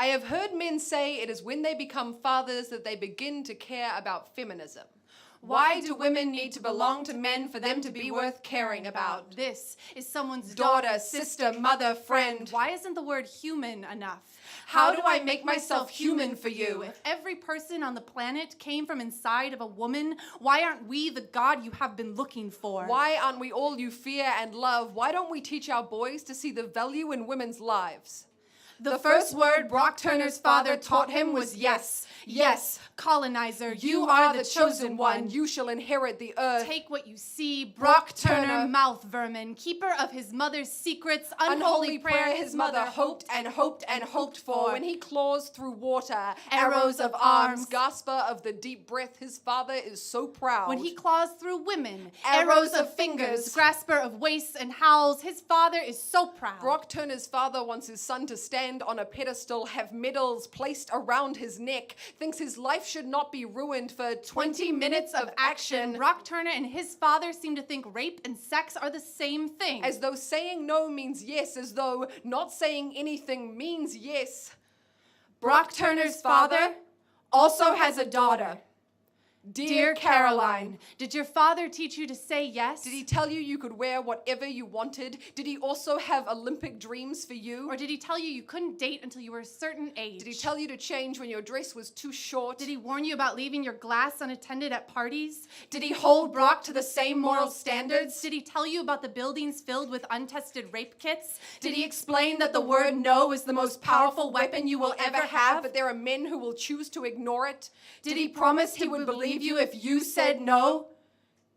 I have heard men say it is when they become fathers that they begin to care about feminism. Why do women need to belong to men for them to be worth caring about? This is someone's Daughter, sister, mother, friend. Why isn't the word human enough? How do I make myself human for you? If every person on the planet came from inside of a woman, why aren't we the God you have been looking for? Why aren't we all you fear and love? Why don't we teach our boys to see the value in women's lives? The first word Brock Turner's father taught him was yes. Yes, colonizer, you are the chosen one. You shall inherit the earth. Take what you see, Brock Turner, mouth vermin, keeper of his mother's secrets, unholy prayer his mother hoped and hoped and hoped for. When he claws through water, arrows of arms, gasper of the deep breath, his father is so proud. When he claws through women, arrows of fingers, grasper of waists and howls, his father is so proud. Brock Turner's father wants his son to stand on a pedestal, have medals placed around his neck, thinks his life should not be ruined for 20 minutes of action. Brock Turner and his father seem to think rape and sex are the same thing. As though saying no means yes, as though not saying anything means yes. Brock Turner's father also has a daughter. Dear Caroline, did your father teach you to say yes? Did he tell you you could wear whatever you wanted? Did he also have Olympic dreams for you? Or did he tell you you couldn't date until you were a certain age? Did he tell you to change when your dress was too short? Did he warn you about leaving your glass unattended at parties? Did he hold Brock to the same moral standards? Did he tell you about the buildings filled with untested rape kits? Did he explain that the word no is the most powerful weapon you will ever have, but there are men who will choose to ignore it? Did he promise he would believe you if you said no?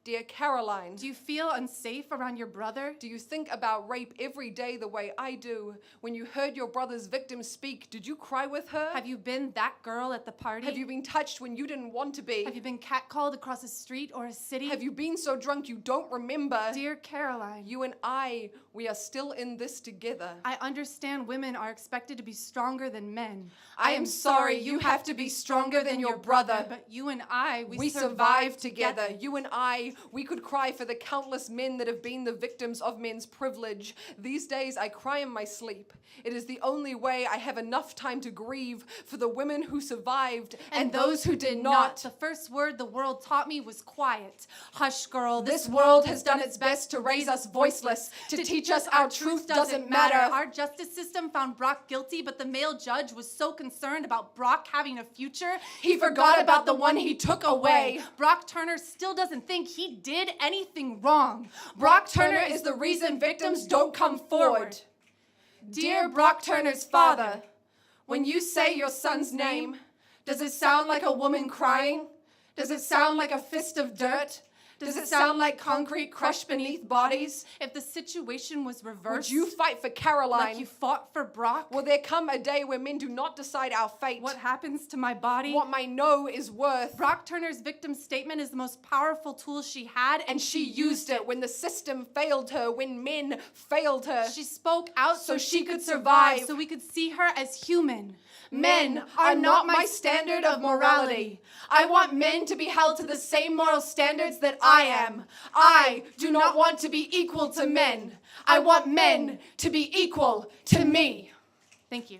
Dear Caroline, do you feel unsafe around your brother? Do you think about rape every day the way I do? When you heard your brother's victim speak, did you cry with her? Have you been that girl at the party? Have you been touched when you didn't want to be? Have you been catcalled across a street or a city? Have you been so drunk you don't remember? Dear Caroline, you and I, we are still in this together. I understand women are expected to be stronger than men. I am sorry you have to be stronger than your brother. But you and I, we survived together. You and I, we could cry for the countless men that have been the victims of men's privilege. These days I cry in my sleep. It is the only way I have enough time to grieve for the women who survived and those who did not. The first word the world taught me was quiet. Hush, girl. This world has done its best to raise us voiceless, to teach us our truth doesn't matter. Our justice system found Brock guilty, but the male judge was so concerned about Brock having a future, he forgot about the one he took away. Brock Turner still doesn't think he did anything wrong. Brock Turner is the reason victims don't come forward. Dear Brock Turner's father, when you say your son's name, does it sound like a woman crying? Does it sound like a fist of dirt? Does it sound like concrete crushed beneath bodies? If the situation was reversed, would you fight for Caroline? Like you fought for Brock? Will there come a day where men do not decide our fate? What happens to my body? What my no is worth? Brock Turner's victim statement is the most powerful tool she had, and she used it when the system failed her, when men failed her. She spoke out so she could survive, so we could see her as human. Men are not my standard of morality. I want men to be held to the same moral standards that I am. I do not want to be equal to men. I want men to be equal to me. Thank you.